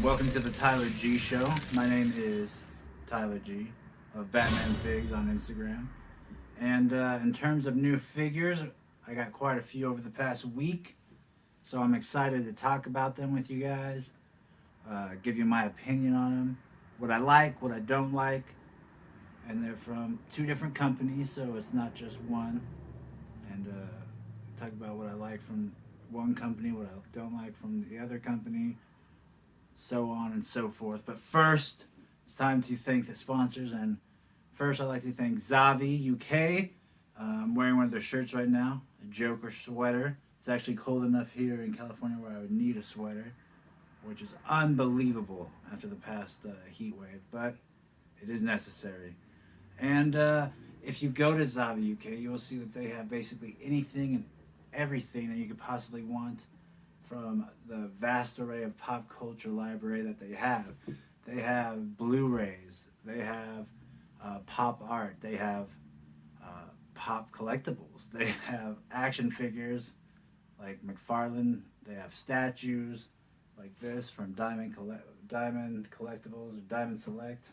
Welcome to the Tyler G Show. My name is Tyler G of Batman Figs on Instagram. And in terms of new figures, I got quite a few over the past week. So I'm excited to talk about them with you guys, give you my opinion on them, what I like, what I don't like. And they're from two different companies, so it's not just one. And talk about what I like from one company, what I don't like from the other company, so on and so forth. But first, it's time to thank the sponsors. And first, I'd like to thank Zavi UK. I'm wearing one of their shirts right now, a Joker sweater. It's actually cold enough here in California where I would need a sweater, which is unbelievable after the past heat wave, but it is necessary. And if you go to Zavi UK, you will see that they have basically anything and everything that you could possibly want from the vast array of pop culture library that they have. They have Blu-rays, they have pop art, they have pop collectibles, they have action figures like McFarlane, they have statues like this from Diamond Collectibles or Diamond Select.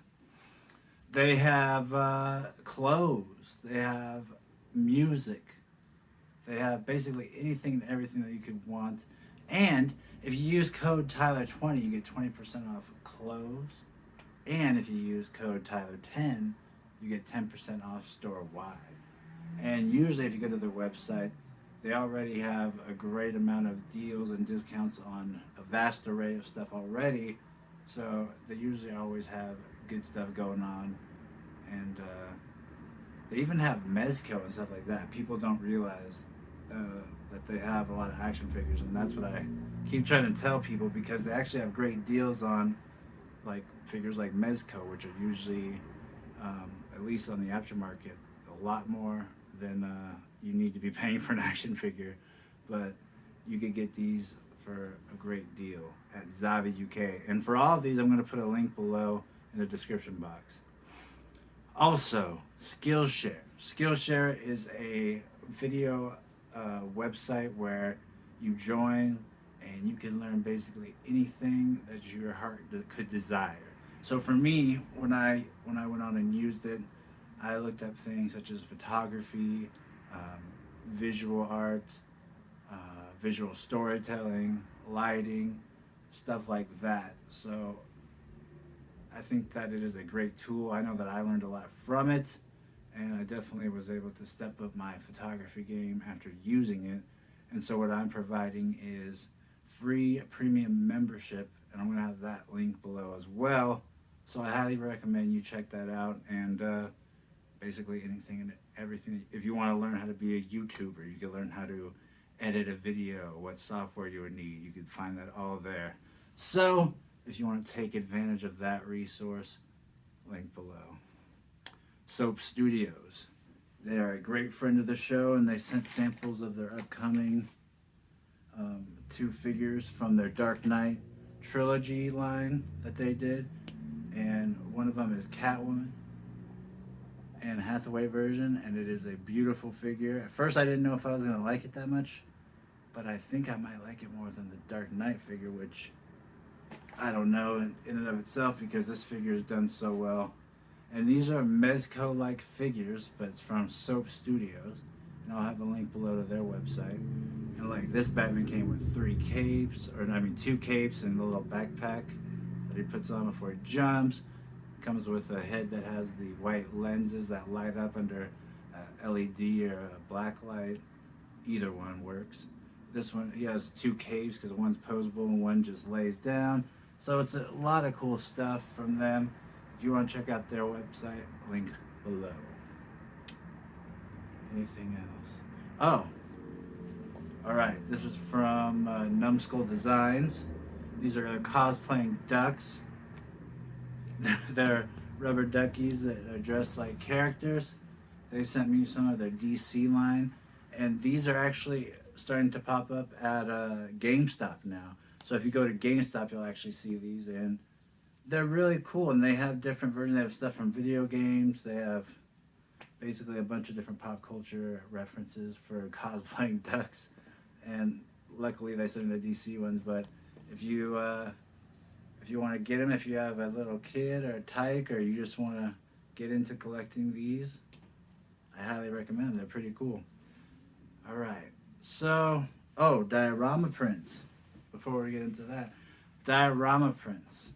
They have clothes, they have music, they have basically anything and everything that you could want. And if you use code Tyler20, you get 20% off clothes. And if you use code Tyler10, you get 10% off store-wide. And usually if you go to their website, they already have a great amount of deals and discounts on a vast array of stuff already. So they usually always have good stuff going on. And they even have Mezco and stuff like that. People don't realize that they have a lot of action figures, and that's what I keep trying to tell people, because they actually have great deals on like figures like Mezco, which are usually, at least on the aftermarket, a lot more than you need to be paying for an action figure. But you could get these for a great deal at Zavi UK. And for all of these, I'm going to put a link below in the description box. Also, Skillshare. Skillshare is a video website where you join and you can learn basically anything that your heart could desire. So for me, when I went on and used it, I looked up things such as photography, visual art, visual storytelling, lighting, stuff like that. So I think that it is a great tool. I know that I learned a lot from it, and I definitely was able to step up my photography game after using it. And so what I'm providing is free premium membership, and I'm going to have that link below as well. So I highly recommend you check that out. And basically anything and everything. If you want to learn how to be a YouTuber, you can learn how to edit a video, what software you would need. You can find that all there. So if you want to take advantage of that resource, link below. Soap Studios. They are a great friend of the show, and they sent samples of their upcoming two figures from their Dark Knight trilogy line that they did. And one of them is Catwoman and Hathaway version, and it is a beautiful figure. At first I didn't know if I was going to like it that much, but I think I might like it more than the Dark Knight figure, which I don't know in and of itself, because this figure is done so well. And these are Mezco-like figures, but it's from Soap Studios. And I'll have a link below to their website. And like this Batman came with two capes and a little backpack that he puts on before he jumps. Comes with a head that has the white lenses that light up under LED or a black light. Either one works. This one, he has two capes because one's posable and one just lays down. So it's a lot of cool stuff from them. If you want to check out their website, link below. Anything else? Oh, all right. This is from Numbskull Designs. These are cosplaying ducks. They're rubber duckies that are dressed like characters. They sent me some of their DC line, and these are actually starting to pop up at GameStop now. So if you go to GameStop, you'll actually see these, and they're really cool. And they have different versions. They have stuff from video games. They have basically a bunch of different pop culture references for cosplaying ducks. And luckily they sent me the DC ones. But if you if you want to get them, if you have a little kid or a tyke, or you just want to get into collecting these, I highly recommend them. They're pretty cool. All right. So, Dioramaprints. Before we get into that, Dioramaprints.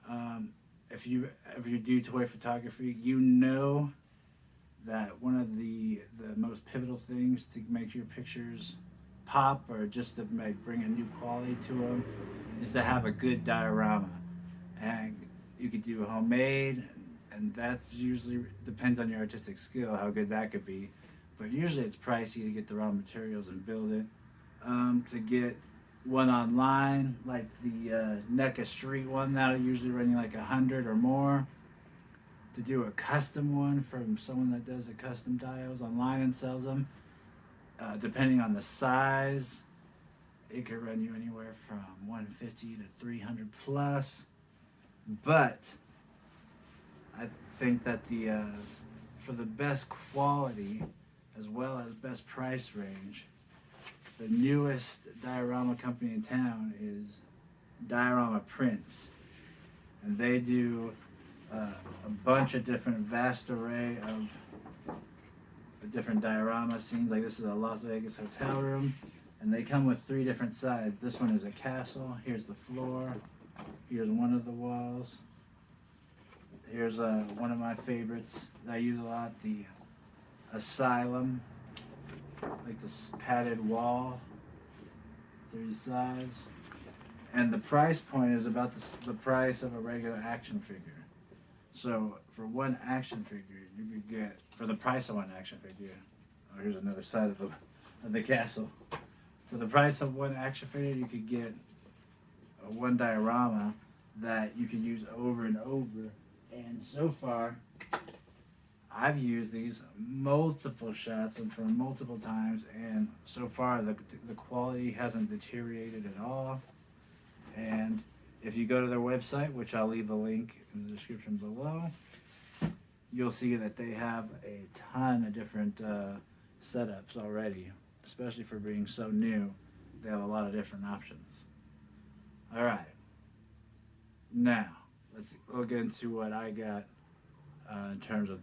Um, if you do toy photography, you know that one of the most pivotal things to make your pictures pop, or just to bring a new quality to them, is to have a good diorama. And you could do homemade, and that's usually depends on your artistic skill how good that could be. But usually it's pricey to get the raw materials and build it. To get one online, like the NECA Street one, that'll usually run you like 100 or more. To do a custom one from someone that does a custom dials online and sells them, depending on the size, it could run you anywhere from 150 to 300 plus. But I think that the for the best quality as well as best price range, the newest diorama company in town is Dioramaprints, and they do a bunch of different vast array of different diorama scenes. Like this is a Las Vegas hotel room, and they come with 3 different sides. This one is a castle. Here's the floor. Here's one of the walls. Here's one of my favorites that I use a lot, the asylum, like this padded wall, 3 sides. And the price point is about the price of a regular action figure. So for one action figure, you could get, for the price of one action figure, here's another side of the castle. For the price of one action figure, you could get one diorama that you can use over and over. And so far, I've used these multiple shots and for multiple times, and so far the quality hasn't deteriorated at all. And if you go to their website, which I'll leave a link in the description below, you'll see that they have a ton of different setups already, especially for being so new. They have a lot of different options. All right, now we'll get into what I got in terms of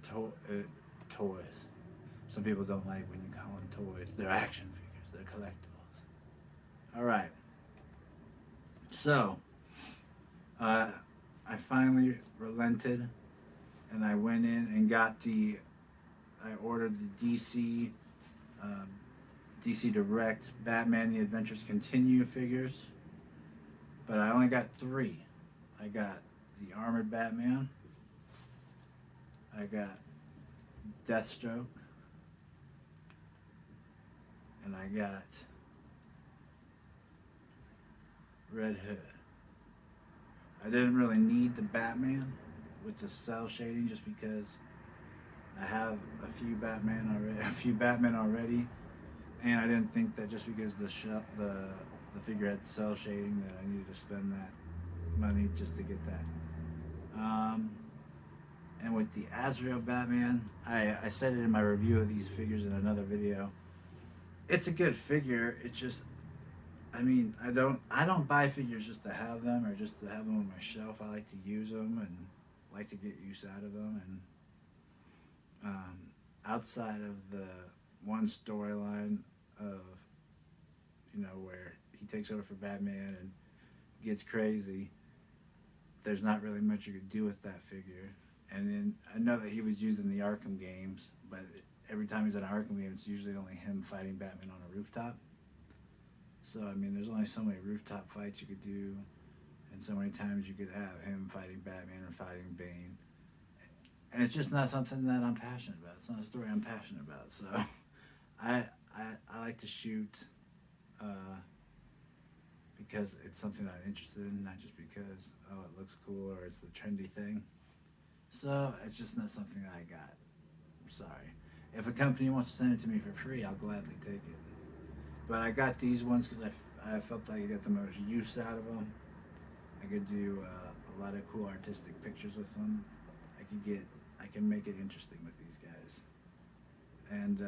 toys. Some people don't like when you call them toys. They're action figures. They're collectibles. All right. So, I finally relented, and I went in and I ordered the DC Direct Batman The Adventures Continue figures, but I only got 3. I got the Armored Batman, I got Deathstroke, and I got Red Hood. I didn't really need the Batman with the cell shading, just because I have a few Batman already, and I didn't think that just because the figure had cell shading that I needed to spend that money just to get that. And with the Azrael Batman, I said it in my review of these figures in another video. It's a good figure. It's just, I mean, I don't buy figures just to have them or just to have them on my shelf. I like to use them and like to get use out of them. And outside of the one storyline of, where he takes over for Batman and gets crazy, there's not really much you could do with that figure. And then I know that he was used in the Arkham games, but every time he's in an Arkham game, it's usually only him fighting Batman on a rooftop. So, I mean, there's only so many rooftop fights you could do, and so many times you could have him fighting Batman or fighting Bane. And it's just not something that I'm passionate about. It's not a story I'm passionate about. So, I like to shoot because it's something I'm interested in, not just because, it looks cool or it's the trendy thing. So, it's just not something that I got. I'm sorry. If a company wants to send it to me for free, I'll gladly take it. But I got these ones because I felt like I got the most use out of them. I could do a lot of cool artistic pictures with them. I can make it interesting with these guys. And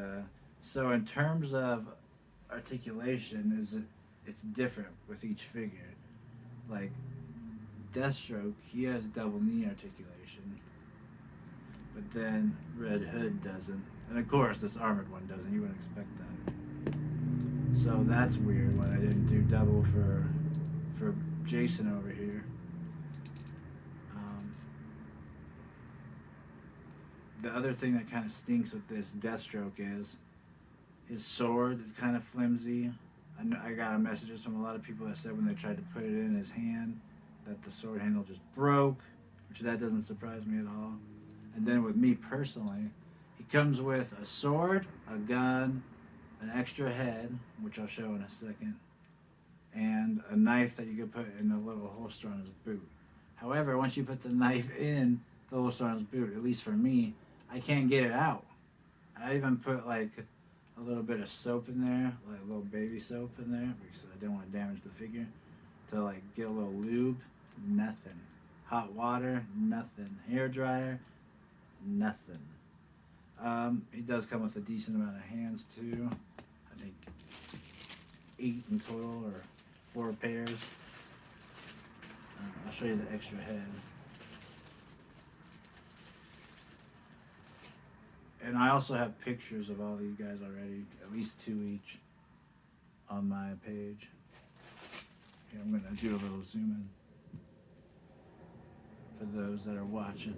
so in terms of articulation, it's different with each figure. Like Deathstroke, he has double knee articulation, but then Red Hood doesn't. And of course, this armored one doesn't. You wouldn't expect that. So that's weird when I didn't do double for Jason over here. The other thing that kind of stinks with this Deathstroke is his sword is kind of flimsy. I got messages from a lot of people that said when they tried to put it in his hand that the sword handle just broke, which that doesn't surprise me at all. And then with me personally, he comes with a sword, a gun, an extra head, which I'll show in a second, and a knife that you could put in a little holster on his boot. However, once you put the knife in the holster on his boot, at least for me, I can't get it out. I even put like a little bit of soap in there, like a little baby soap in there, because I didn't want to damage the figure, to like get a little lube. Nothing. Hot water, nothing. Hair dryer, nothing. He does come with a decent amount of hands too. I think 8 in total, or 4 pairs. I'll show you the extra head. And I also have pictures of all these guys already, at least 2 each, on my page. Here, I'm going to do a little zoom in for those that are watching.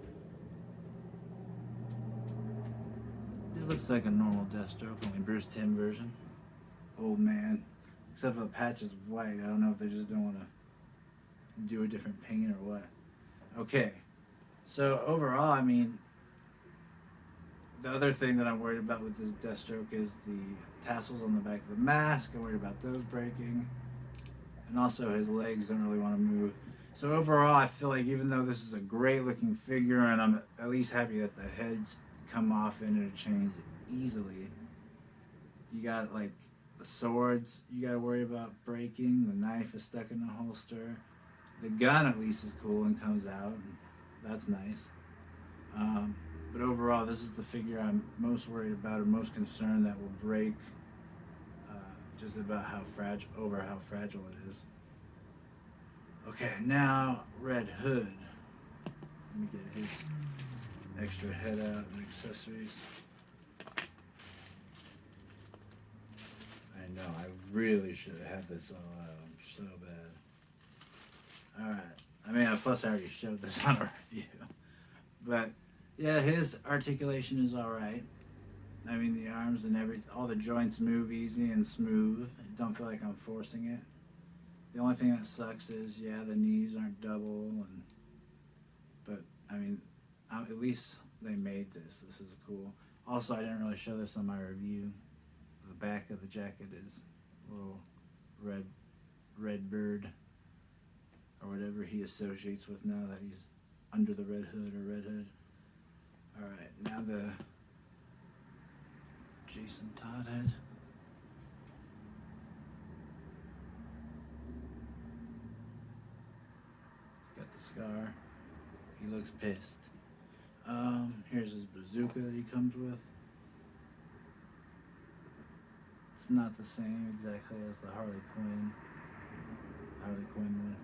It looks like a normal Deathstroke, only Bruce Timm version. Old man. Except for the patches of white. I don't know if they just don't want to do a different paint or what. Okay. So overall, I mean, the other thing that I'm worried about with this Deathstroke is the tassels on the back of the mask. I'm worried about those breaking. And also his legs don't really want to move. So overall, I feel like even though this is a great looking figure, and I'm at least happy that the heads come off and interchange easily, you got like the swords you got to worry about breaking. The knife is stuck in the holster. The gun at least is cool and comes out. That's nice. But overall, this is the figure I'm most worried about or most concerned that will break, just about how fragile it is. Okay, now Red Hood. Let me get his extra head out and accessories. I know, I really should have had this all out. I'm so bad. Alright, I mean, plus I already showed this on a review. But, yeah, his articulation is alright. I mean, the arms and everything, all the joints move easy and smooth. I don't feel like I'm forcing it. The only thing that sucks is, yeah, the knees aren't double, but I mean, at least they made this. This is cool. Also, I didn't really show this on my review. The back of the jacket is a little red bird, or whatever he associates with now that he's under the Red Hood or Red Hood. All right, now the Jason Todd head. He's got the scar. He looks pissed. Here's his bazooka that he comes with. It's not the same exactly as the Harley Quinn one.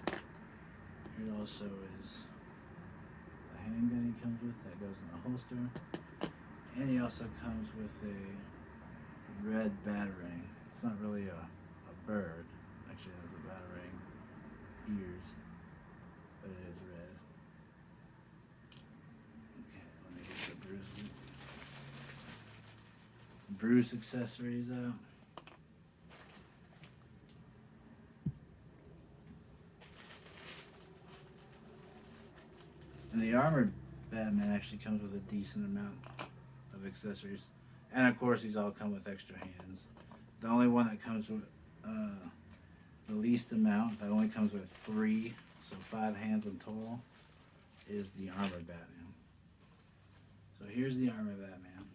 Here also is the handgun he comes with that goes in the holster. And he also comes with a red batarang. It's not really a bird. It actually has a batarang ears, but it is red. Okay, let me get the Bruce accessories out. And the armored Batman actually comes with a decent amount of accessories, and of course these all come with extra hands. The only one that comes with the least amount, that only comes with 3, so 5 hands in total, is the armored Batman. So here's the armored Batman,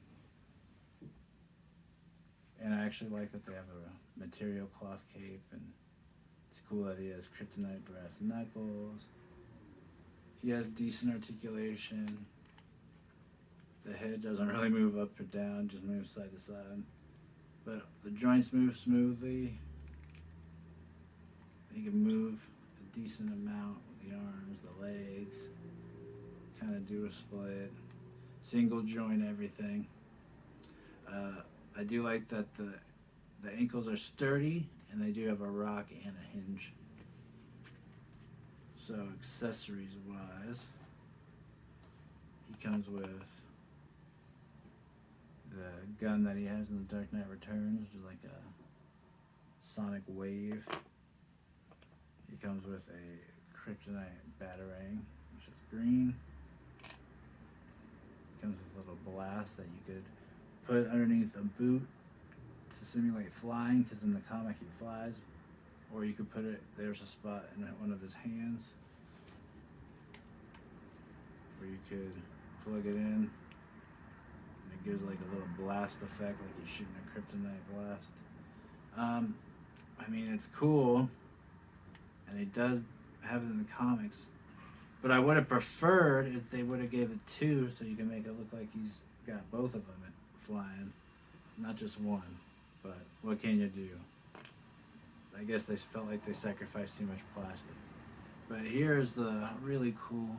and I actually like that they have a material cloth cape, and it's cool that he has kryptonite brass knuckles. He has decent articulation. The head doesn't really move up or down, just moves side to side. But the joints move smoothly. He can move a decent amount with the arms, the legs, kind of do a split, single joint everything. I do like that the ankles are sturdy and they do have a rock and a hinge. So accessories wise, he comes with the gun that he has in The Dark Knight Returns, which is like a sonic wave. He comes with a kryptonite batarang, which is green. He comes with a little blast that you could put underneath a boot to simulate flying, because in the comic he flies. Or you could put it, there's a spot in one of his hands where you could plug it in and it gives like a little blast effect, like you're shooting a kryptonite blast. I mean, it's cool, and he does have it in the comics, but I would have preferred if they would have gave it two, so you can make it look like he's got both of them flying, not just one. But what can you do? I guess they felt like they sacrificed too much plastic. But here's the really cool,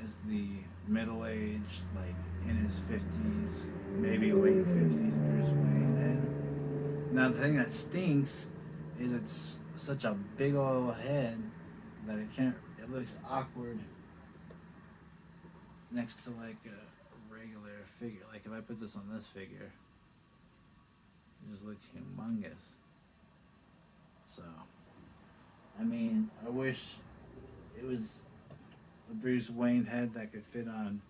is the middle-aged, like in his 50s, maybe late 50s Bruce Wayne head. Now the thing that stinks is it's such a big old head that it looks awkward next to like a regular figure. Like if I put this on this figure, it just looks humongous. So, I mean, I wish it was a Bruce Wayne head that could fit on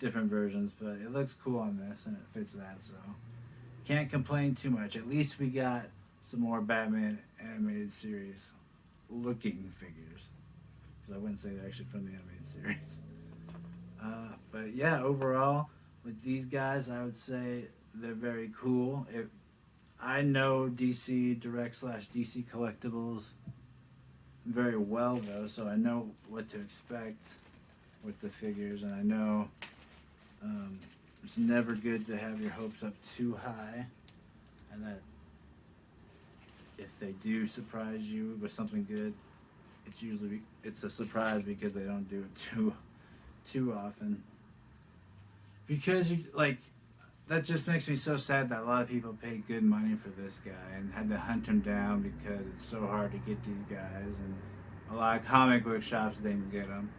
different versions, but it looks cool on this and it fits that, so can't complain too much. At least we got some more Batman animated series looking figures, because I wouldn't say they're actually from the animated series. But yeah, overall, with these guys, I would say they're very cool. I know DC Direct / DC Collectibles very well, though, so I know what to expect with the figures, and I know it's never good to have your hopes up too high, and that if they do surprise you with something good, it's a surprise because they don't do it too often. Because that just makes me so sad that a lot of people paid good money for this guy and had to hunt him down because it's so hard to get these guys, and a lot of comic book shops didn't get them.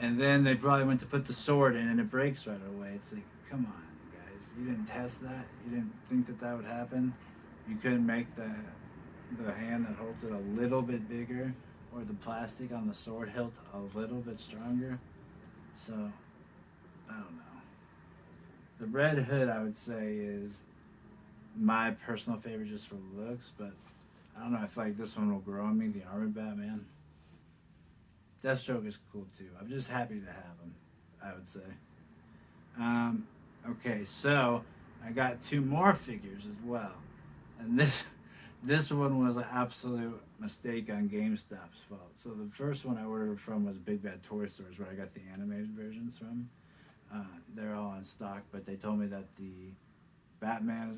And then they probably went to put the sword in and it breaks right away. It's like, come on, guys. You didn't test that? You didn't think that would happen? You couldn't make the hand that holds it a little bit bigger, or the plastic on the sword hilt a little bit stronger? So, I don't know. The red hood, I would say, is my personal favorite just for looks, but I don't know, I feel like this one will grow on me, the Armored Batman. Deathstroke is cool too. I'm just happy to have him, I would say. Okay, so I got two more figures as well. And this one was an absolute mistake on GameStop's fault. So the first one I ordered from was Big Bad Toy Stores, where I got the animated versions from. They're all in stock, but they told me that the Batman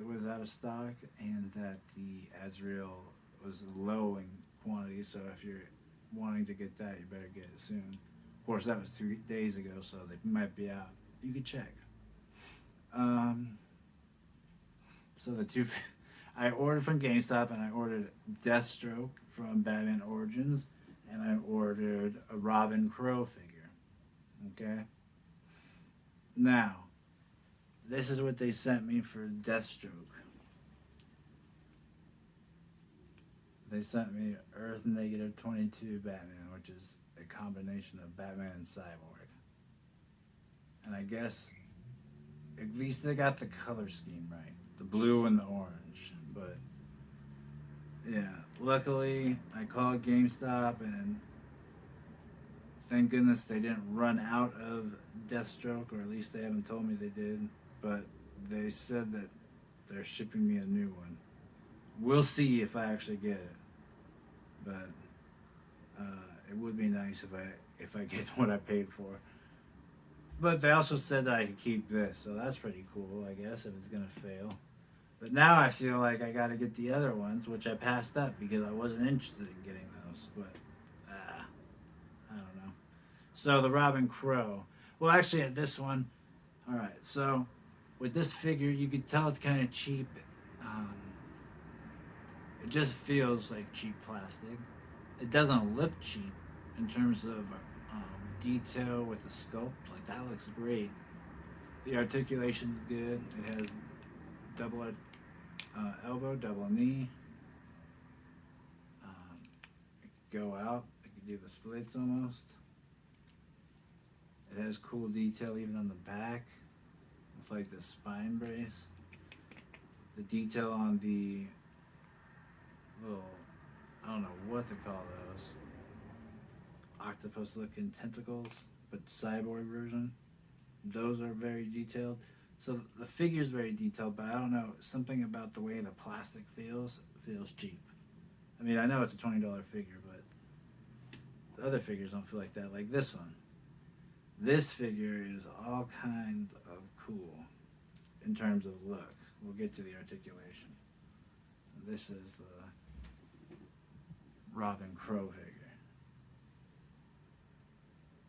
was out of stock, and that the Azrael was low in quantity, so if you're wanting to get that, you better get it soon. Of course, that was 2 days ago, so they might be out. You could check. So the two, I ordered from GameStop, and I ordered Deathstroke from Batman Origins, and I ordered a Robin Crow figure. Okay? Now, this is what they sent me for Deathstroke. They sent me Earth Negative 22 Batman, which is a combination of Batman and Cyborg. And I guess at least they got the color scheme right, the blue and the orange. But yeah, luckily I called GameStop, and thank goodness they didn't run out of Deathstroke, or at least they haven't told me they did. But they said that they're shipping me a new one. We'll see if I actually get it. But it would be nice if I get what I paid for. But they also said that I could keep this, so that's pretty cool, I guess, if it's gonna fail. But now I feel like I gotta get the other ones, which I passed up because I wasn't interested in getting almost, but I don't know. So the Robin Crow. Well, actually, at this one, all right. So with this figure, you could tell it's kind of cheap. Um, it just feels like cheap plastic. It doesn't look cheap in terms of detail with the sculpt. Like that looks great. The articulation's good. It has double elbow, double knee. It could go out. It could do the splits almost. It has cool detail even on the back. It's like the spine brace. The detail on the little, I don't know what to call those, octopus looking tentacles, but cyborg version. Those are very detailed. So the figure's very detailed, but I don't know, something about the way the plastic feels cheap. I mean, I know it's a $20 figure, but the other figures don't feel like that. Like this one. This figure is all kind of cool in terms of look. We'll get to the articulation. This is the Robin Crow figure.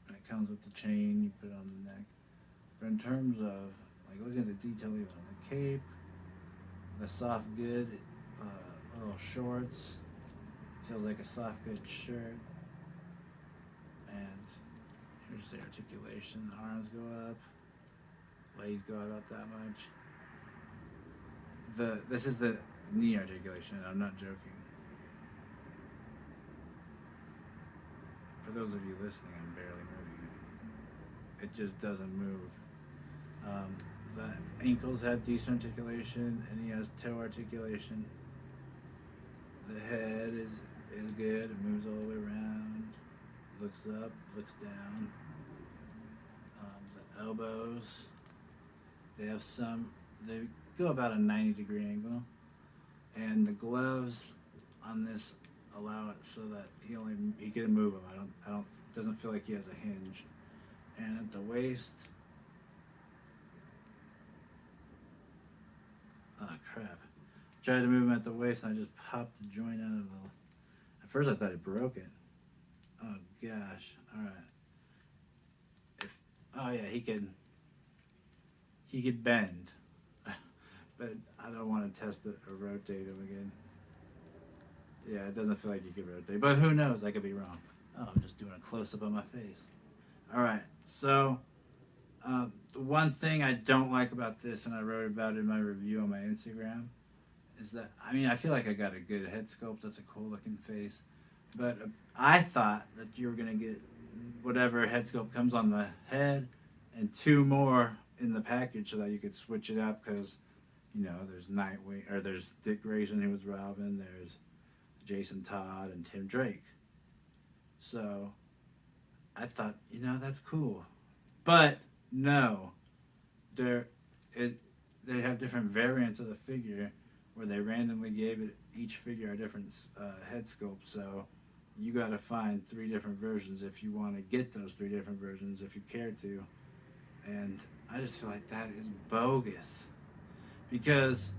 And it comes with the chain, you put it on the neck. But in terms of, like, look at the detail even on the cape, the soft good little shorts, feels like a soft good shirt, and here's the articulation. The arms go up, legs go out about that much. This is the knee articulation, and I'm not joking. For those of you listening, I'm barely moving it. It just doesn't move. The ankles have decent articulation, and he has toe articulation. The head is good. It moves all the way around. Looks up, looks down. The elbows, they go about a 90-degree angle, and the gloves on this allow it so that he can move them. Doesn't feel like he has a hinge. And at the waist, oh crap! Tried to move him at the waist, and I just popped the joint out of the. At first, I thought it broke it. Oh gosh! All right. Oh yeah, he could bend, but I don't want to test it or rotate him again. Yeah, it doesn't feel like you could rotate, but who knows? I could be wrong. Oh, I'm just doing a close up on my face. All right, so the one thing I don't like about this, and I wrote about it in my review on my Instagram, is that, I mean, I feel like I got a good head sculpt. That's a cool looking face, but I thought that you were gonna get whatever head sculpt comes on the head and 2 more in the package so that you could switch it up, because there's Nightwing, or there's Dick Grayson who was Robin, there's Jason Todd and Tim Drake. So I thought, that's cool, but no, they have different variants of the figure where they randomly gave each figure a different head sculpt. So you got to find 3 different versions if you want to get those 3 different versions if you care to. And I just feel like that is bogus, because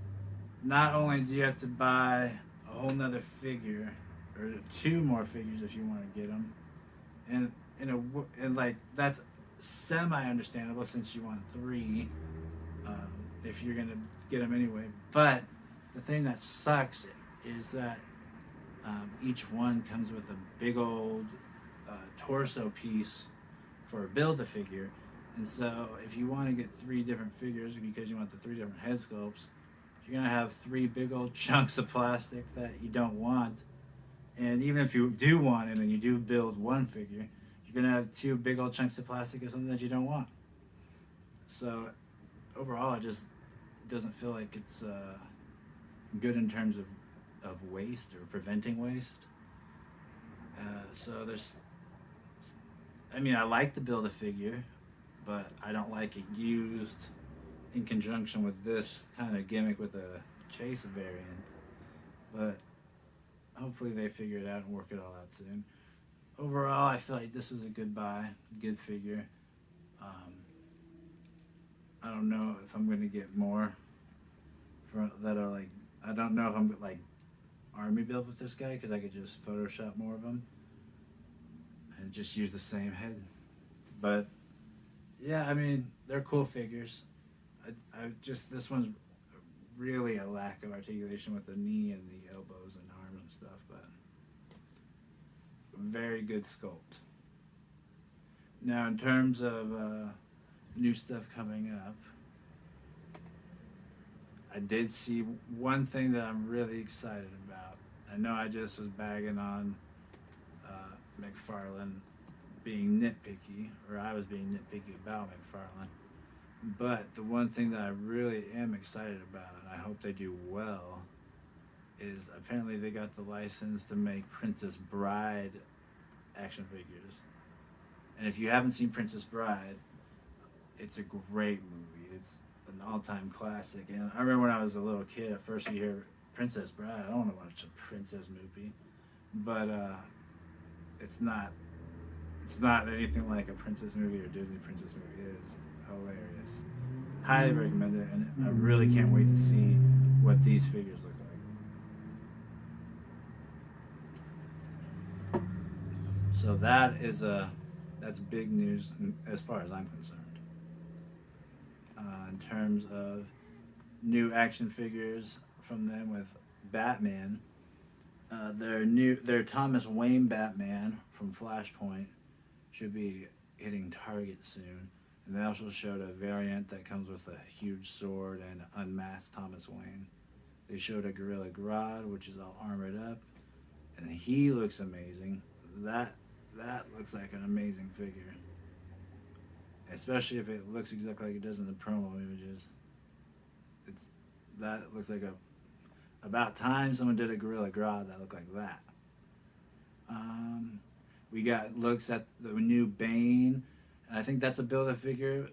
not only do you have to buy a whole nother figure, or 2 more figures if you want to get them, and like that's semi-understandable since you want 3 if you're gonna get them anyway. But the thing that sucks is that each one comes with a big old torso piece for a Build-A-Figure. And so if you want to get 3 different figures because you want the 3 different head sculpts, you're going to have 3 big old chunks of plastic that you don't want. And even if you do want it and you do build 1 figure, you're going to have 2 big old chunks of plastic of something that you don't want. So overall, it just doesn't feel like it's good in terms of waste or preventing waste. So I like the Build-A-Figure, but I don't like it used in conjunction with this kind of gimmick with a Chase variant. But hopefully they figure it out and work it all out soon. Overall, I feel like this was a good buy, good figure. I don't know if I'm going to get more that are like, I don't know if I'm like army build with this guy because I could just Photoshop more of them and just use the same head. But yeah, I mean, they're cool figures. I just, this one's really a lack of articulation with the knee and the elbows and arms and stuff, but very good sculpt. Now, in terms of new stuff coming up, I did see one thing that I'm really excited about. I know I just was bagging on McFarlane being nitpicky, or I was being nitpicky about McFarlane. But the one thing that I really am excited about, and I hope they do well, is apparently they got the license to make Princess Bride action figures. And if you haven't seen Princess Bride, it's a great movie. It's an all-time classic. And I remember when I was a little kid, at first you hear Princess Bride, I don't want to watch a princess movie. But it's not anything like a princess movie or Disney princess movie. It is hilarious. Highly recommend it, and I really can't wait to see what these figures look like. So that's big news as far as I'm concerned. In terms of new action figures from them with Batman, their Thomas Wayne Batman from Flashpoint should be hitting Target soon. And they also showed a variant that comes with a huge sword and unmasked Thomas Wayne. They showed a Gorilla Grodd, which is all armored up, and he looks amazing. That looks like an amazing figure, especially if it looks exactly like it does in the promo images. That looks like about time someone did a Gorilla Grodd that looked like that. We got looks at the new Bane, and I think that's a Build-A-Figure,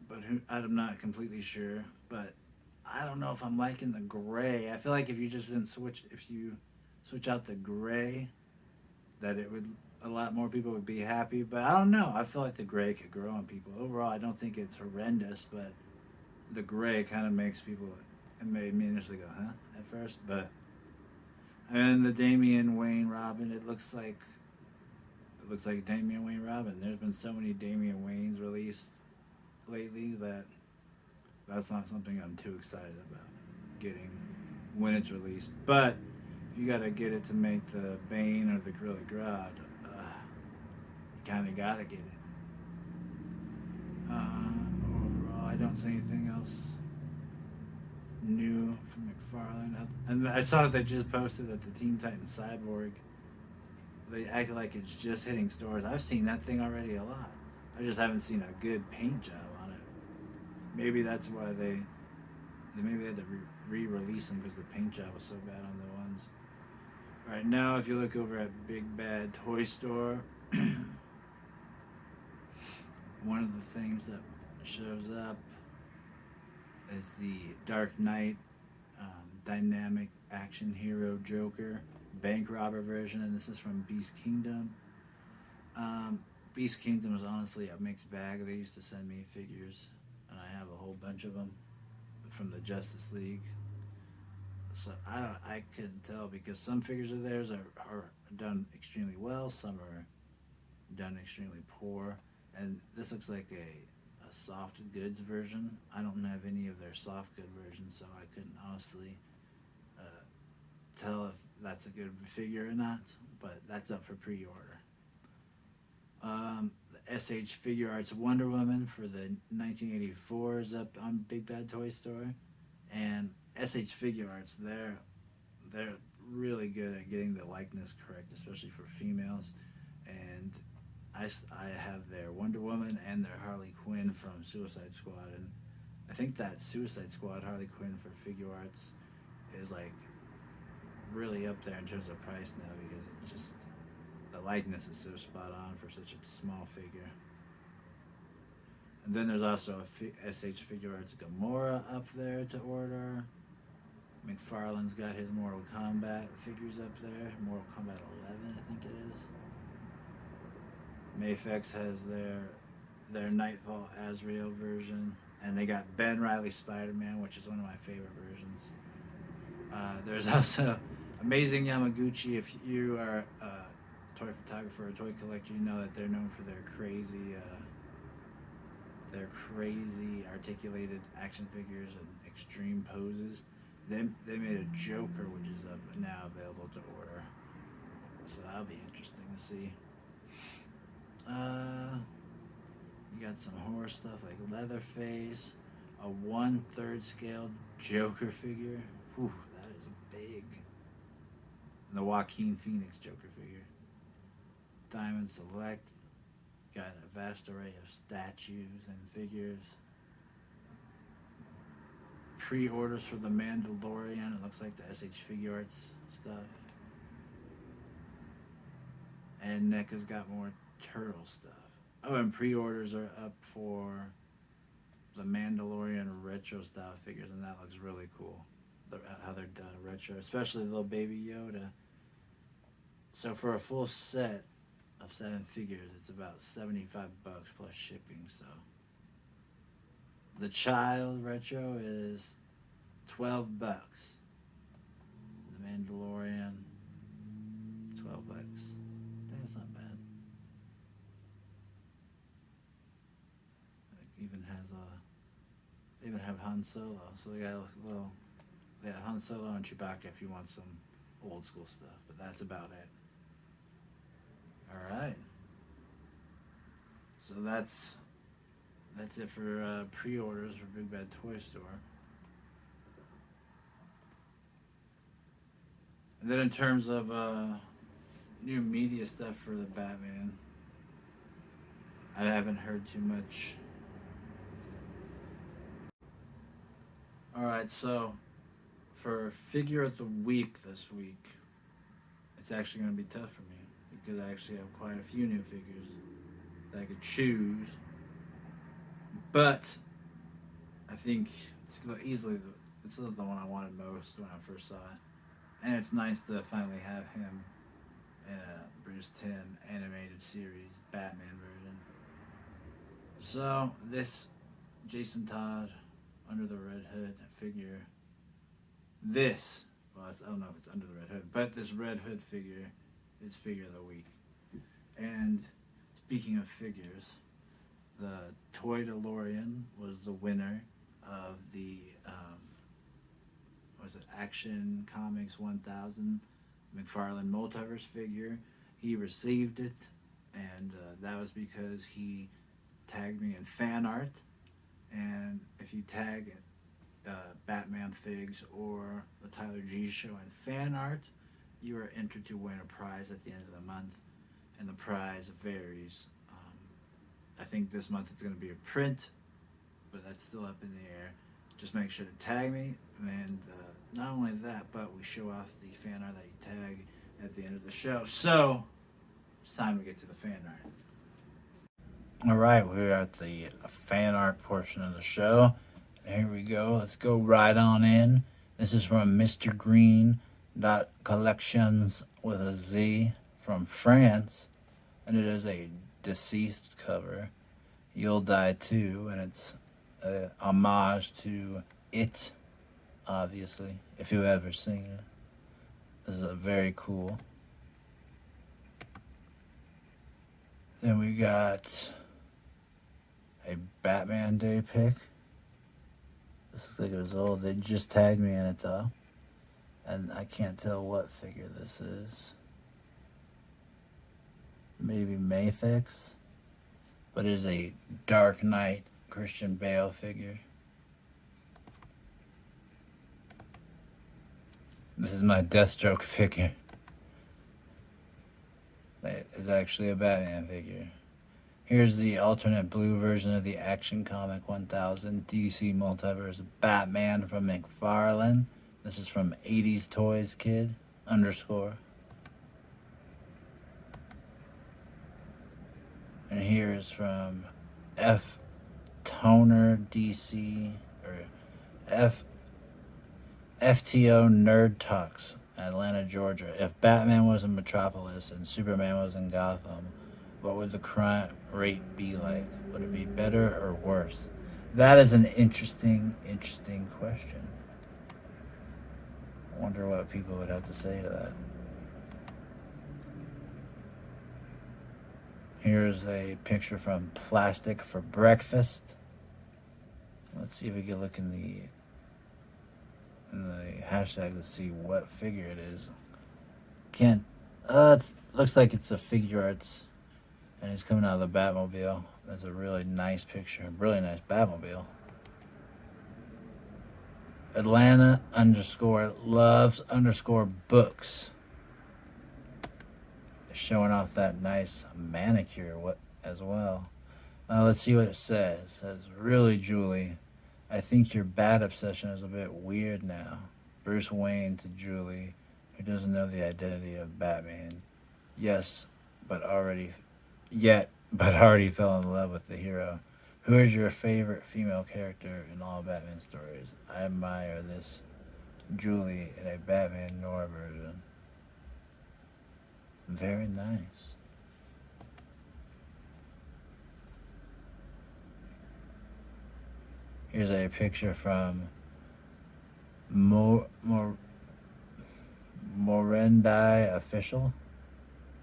but I'm not completely sure. But I don't know if I'm liking the gray. I feel like if you switch out the gray, that it would, a lot more people would be happy. But I don't know. I feel like the gray could grow on people. Overall, I don't think it's horrendous, but the gray kind of makes people, it made me initially go, huh, at first. But, and the Damian Wayne Robin, it looks like Damian Wayne Robin. There's been so many Damian Waynes released lately that's not something I'm too excited about getting when it's released. But if you gotta get it to make the Bane or the Gorilla Grodd, you kind of gotta get it. Overall, I don't see anything else new from McFarlane. And I saw that they just posted that the Teen Titans Cyborg, they acted like it's just hitting stores. I've seen that thing already a lot. I just haven't seen a good paint job on it. Maybe that's why they maybe had to re-release them, because the paint job was so bad on the ones. Right now, if you look over at Big Bad Toy Store, one of the things that shows up is the Dark Knight dynamic action hero Joker bank robber version, and this is from Beast Kingdom. Beast Kingdom is honestly a mixed bag. They used to send me figures, and I have a whole bunch of them from the Justice League. So I couldn't tell, because some figures of theirs are done extremely well, some are done extremely poor, and this looks like a soft goods version. I don't have any of their soft good versions, so I couldn't honestly tell if that's a good figure or not, but that's up for pre-order. The SH Figure Arts Wonder Woman for the 1984 is up on Big Bad Toy Store, and SH Figure Arts, they're really good at getting the likeness correct, especially for females. And I have their Wonder Woman and their Harley Quinn from Suicide Squad, and I think that Suicide Squad Harley Quinn for Figure Arts is like really up there in terms of price now, because it just, the likeness is so spot on for such a small figure. And then there's also a SH Figure Arts Gamora up there to order. McFarlane's got his Mortal Kombat figures up there. Mortal Kombat 11, I think it is. Mafex has their Nightfall Azrael version. And they got Ben Reilly Spider-Man, which is one of my favorite versions. There's also a Amazing Yamaguchi. If you are a toy photographer or toy collector, you know that they're known for their crazy articulated action figures and extreme poses. They made a Joker, which is now available to order, so that'll be interesting to see. You got some horror stuff like Leatherface, a 1/3 scale Joker figure. Whew, that is big. And the Joaquin Phoenix Joker figure. Diamond Select. Got a vast array of statues and figures. Pre-orders for the Mandalorian. It looks like the SH Figure Arts stuff. And NECA's got more turtle stuff. Oh, and pre-orders are up for the Mandalorian retro style figures, and that looks really cool. How they're done retro, especially the little baby Yoda. So for a full set of 7 figures, it's about $75 plus shipping. So the child retro is $12. The Mandalorian is $12. I think it's not bad. It they even have Han Solo. So they got Han Solo and Chewbacca if you want some old school stuff. But that's about it. All right. So that's it for pre-orders for Big Bad Toy Store. And then in terms of new media stuff for the Batman, I haven't heard too much. All right, so for Figure of the Week this week, it's actually going to be tough for me because I actually have quite a few new figures that I could choose. But I think it's the one I wanted most when I first saw it. And it's nice to finally have him in a Bruce Timm animated series, Batman version. So this Jason Todd Under the Red Hood figure, I don't know if it's Under the Red Hood, but this Red Hood figure is Figure of the Week. And speaking of figures, the Toy DeLorean was the winner of the Action Comics 1000 McFarlane Multiverse figure. He received it, and that was because he tagged me in fan art. And if you tag Batman figs or the Tyler G Show in fan art, you are entered to win a prize at the end of the month, and the prize varies. I think this month it's going to be a print, but that's still up in the air. Just make sure to tag me, and not only that, but we show off the fan art that you tag at the end of the show. So it's time to get to the fan art. All right, we're at the fan art portion of the show. Here we go. Let's go right on in. This is from Mr. Green Collections with a Z from France, and it is a deceased cover. You'll Die Too, and it's a homage to It, obviously, if you've ever seen it. This is very cool. Then we got a Batman Day pick. This looks like it was old. They just tagged me in it though, and I can't tell what figure this is. Maybe Mayfix, but it is a Dark Knight Christian Bale figure. This is my Deathstroke figure. It's actually a Batman figure. Here's the alternate blue version of the Action Comic 1000 DC Multiverse Batman from McFarlane. This is from 80s Toys Kid _ And here is from F Toner DC or FTO Nerd Talks, Atlanta, Georgia. If Batman was in Metropolis and Superman was in Gotham, what would the crime rate be like? Would it be better or worse? That is an interesting question. Wonder what people would have to say to that. Here's a picture from Plastic for Breakfast. Let's see if we can look in the hashtag to see what figure it is. Can't. It looks like it's a figure arts, and he's coming out of the Batmobile. That's a really nice picture. Really nice Batmobile. Atlanta underscore loves underscore books. Showing off that nice manicure as well. Let's see what it says. It says, really, Julie, I think your bat obsession is a bit weird now. Bruce Wayne to Julie, who doesn't know the identity of Batman. Yes, but already fell in love with the hero. Who is your favorite female character in all Batman stories? I admire this Julie in a Batman Noir version. Very nice. Here's a picture from Morendai Official.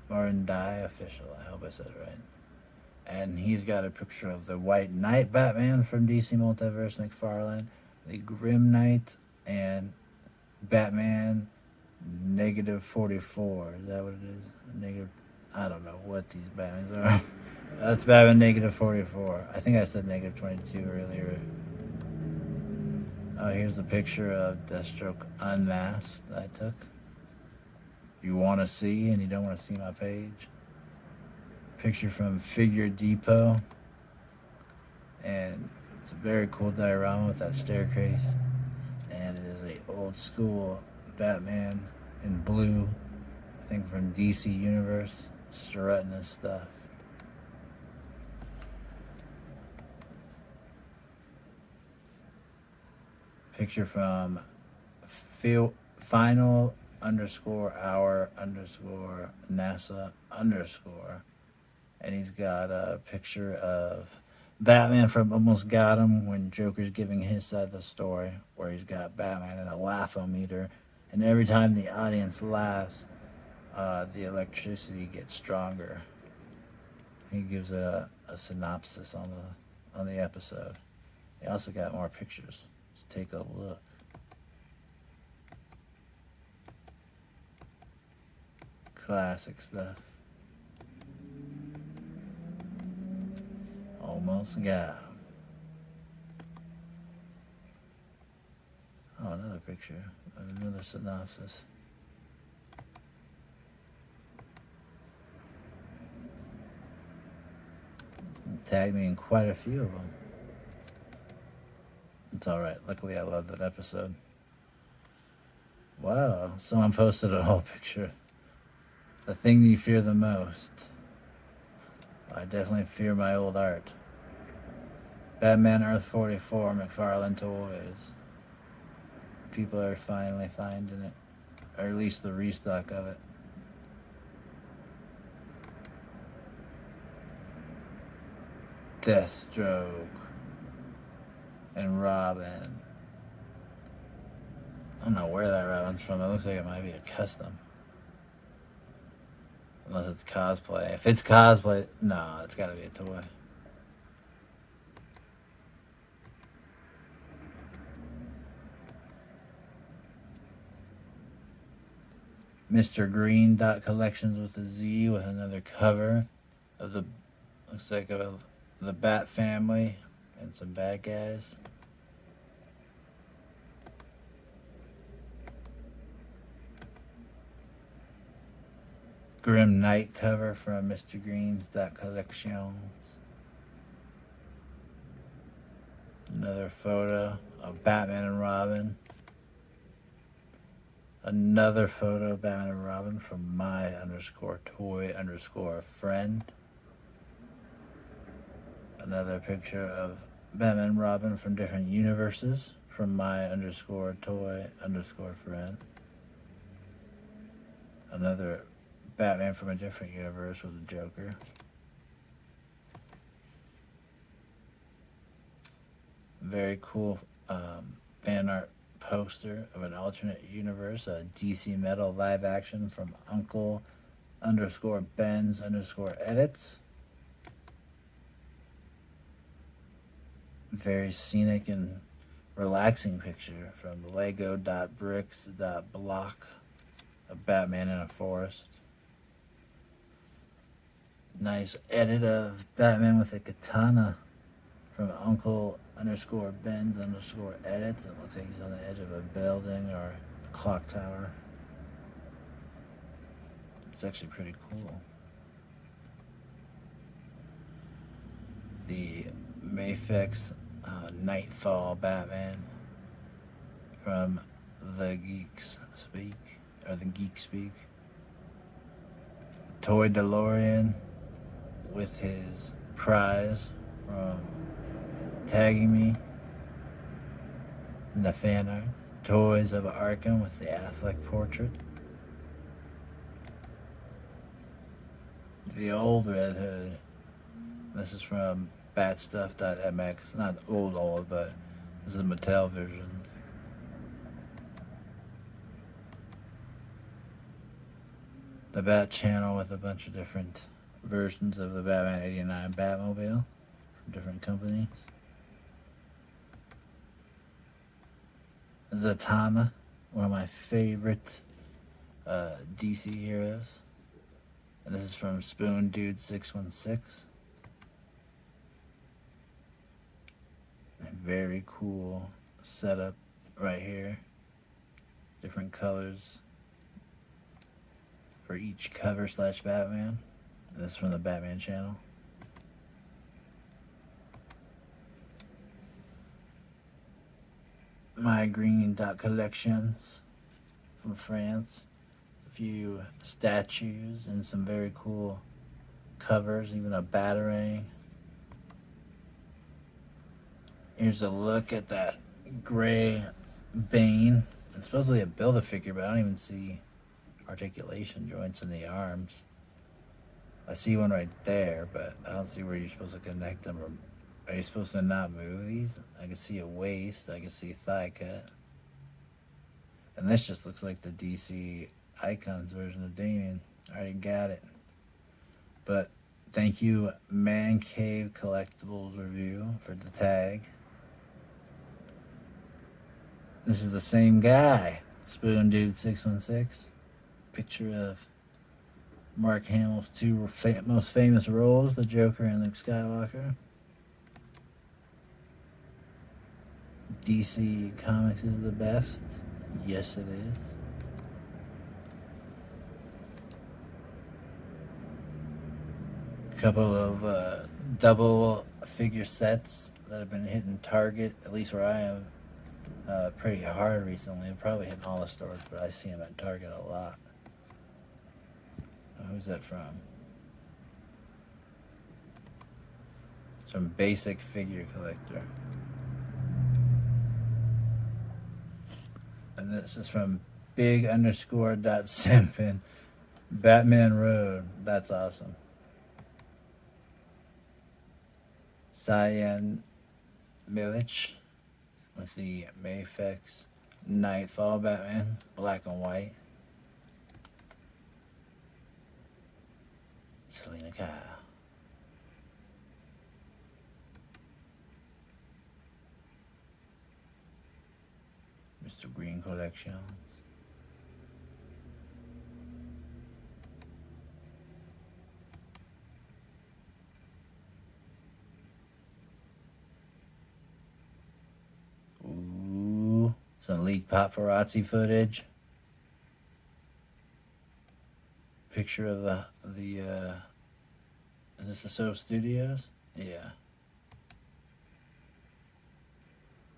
Morendai Official. I hope I said it right. And he's got a picture of the White Knight Batman from DC Multiverse McFarlane, the Grim Knight, and Batman -44. Is that what it is? Negative. I don't know what these Batmans are. That's Batman -44. I think I said -22 earlier. Oh, here's a picture of Deathstroke unmasked that I took. If you want to see and you don't want to see my page. Picture from Figure Depot. And it's a very cool diorama with that staircase. And it is a old school Batman in blue. I think from DC Universe. Strutting his stuff. Picture from final underscore hour underscore NASA underscore. And he's got a picture of Batman from Almost Got Him when Joker's giving his side of the story, where he's got Batman in a laugh-o-meter. And every time the audience laughs, the electricity gets stronger. He gives a synopsis on the episode. He also got more pictures. Let's take a look. Classic stuff. Almost got him. Oh, another picture. Another synopsis. Tagged me in quite a few of them. It's alright. Luckily, I love that episode. Wow. Someone posted a whole picture. The thing you fear the most. I definitely fear my old art. Batman Earth 44 McFarlane Toys. People are finally finding it. Or at least the restock of it. Deathstroke. And Robin. I don't know where that Robin's from. It looks like it might be a custom. Unless it's cosplay. If it's cosplay, no, it's gotta be a toy. Mr. Green Collections with a Z with another cover of the, looks like of the Bat family and some bad guys. Grim Knight cover from Mr. Green's Collections. Another photo of Batman and Robin. Another photo of Batman and Robin from my_toy_friend. Another picture of Batman and Robin from different universes from my_toy_friend. Another Batman from a different universe with the Joker. Very cool fan art poster of an alternate universe, a DC Metal live action from Uncle_Benz_edits. Very scenic and relaxing picture from Lego.bricks.block of Batman in a forest. Nice edit of Batman with a katana from Uncle_Benz_edits. It looks like he's on the edge of a building or a clock tower. It's actually pretty cool. The Mafex Nightfall Batman from the Geeks Speak, or the Geek Speak. Toy DeLorean with his prize from Tagging Me in the fan art. Toys of Arkham with the Affleck portrait. The old Red Hood. This is from batstuff.mx. Not old, but this is a Mattel version. The Bat Channel with a bunch of different versions of the Batman 89 Batmobile from different companies. Zatanna, one of my favorite DC heroes. And this is from Spoon Dude 616. Very cool setup right here. Different colors for each cover / Batman. This is from the Batman channel. My Green Collections from France. A few statues and some very cool covers, even a Batarang. Here's a look at that gray Bane. It's supposedly a Build-A-Figure, but I don't even see articulation joints in the arms. I see one right there, but I don't see where you're supposed to connect them. Or are you supposed to not move these? I can see a waist. I can see thigh cut. And this just looks like the DC Icons version of Damien. I already got it. But thank you, Man Cave Collectibles Review, for the tag. This is the same guy, Spoon Dude 616. Picture of Mark Hamill's two most famous roles, the Joker and Luke Skywalker. DC Comics is the best. Yes, it is. A couple of double figure sets that have been hitting Target, at least where I am, pretty hard recently. I'm probably hitting all the stores, but I see them at Target a lot. Who's that from? It's from Basic Figure Collector. And this is from big_.simpin. Batman Road. That's awesome. Cyan Milich with the Mafex Nightfall Batman, black and white. Selena Kyle. Mr. Green Collections. Ooh, some leaked paparazzi footage. Picture of the is this the Soap Studios? Yeah.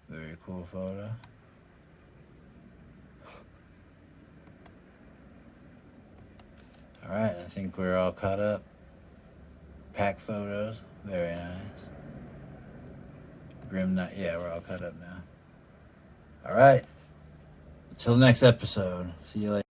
Very cool photo. Alright, I think we're all caught up. Pack photos. Very nice. Grim Knight. Yeah, we're all caught up now. Alright. Until next episode. See you later.